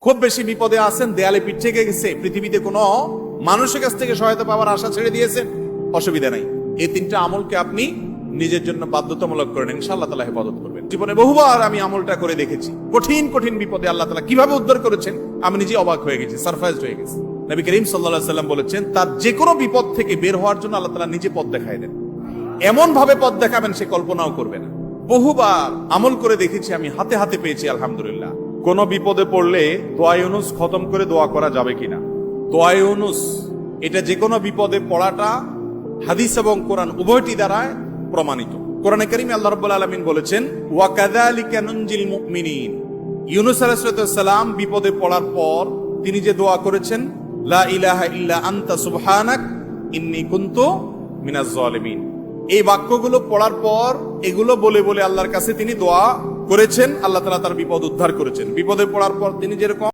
খুব বেশি বিপদে আছেন, দেয়ালে পিঠ থেকে গেছে, পৃথিবীতে কোনো মানুষের কাছ থেকে সহায়তা পাওয়ার আশা ছেড়ে দিয়েছেন, অসুবিধা নাই। এই তিনটা আমলকে আপনি নিজের জন্য বাধ্যতামূলক করেন, ইনশাআল্লাহ তাআলা হেফাজত করবেন। জীবনে বহুবার আমি আমলটা করে দেখেছি। কঠিন কঠিন বিপদে আল্লাহ তাআলা কিভাবে উদ্ধার করেছেন আমি নিজে অবাক হয়ে গেছি, সারপ্রাইজড হয়ে গেছি। নবী করিম সাল্লাল্লাহু আলাইহি ওয়াসাল্লাম বলেছেন, তার যে কোনো বিপদ থেকে বের হওয়ার জন্য আল্লাহ তাআলা নিজে পথ দেখায় দেন। এমন ভাবে পথ দেখাবেন সে কল্পনাও করবে না। বহুবার আমল করে দেখেছি আমি, হাতে হাতে পেয়েছি আলহামদুলিল্লাহ। কোন বিপদে পড়লে দোয়া ইউনুস খতম করে দোয়া করা যাবে কিনা? দোয়া ইউনুস এটা যে কোনো বিপদে পড়াটা হাদিস এবং কোরআন উভয়টি দ্বারা প্রমাণিত। কোরআনে কারীমে আল্লাহ রাব্বুল আলামিন বলেছেন, ওয়া কাযালিকা নুনজিল মুমিনিন। ইউনুস আলাইহিস সালাম বিপদে পড়ার পর তিনি যে দোয়া করেছেন, লা ইলাহা ইল্লা আনতা সুবহানাক ইন্নী কুনতু মিনাজ জালিমিন, এই বাক্যগুলো পড়ার পর এগুলো বলে বলে আল্লাহর কাছে তিনি দোয়া করেছেন, আল্লাহ তাআলা তার বিপদ উদ্ধার করেছেন। বিপদে পড়ার পর তিনি যেরকম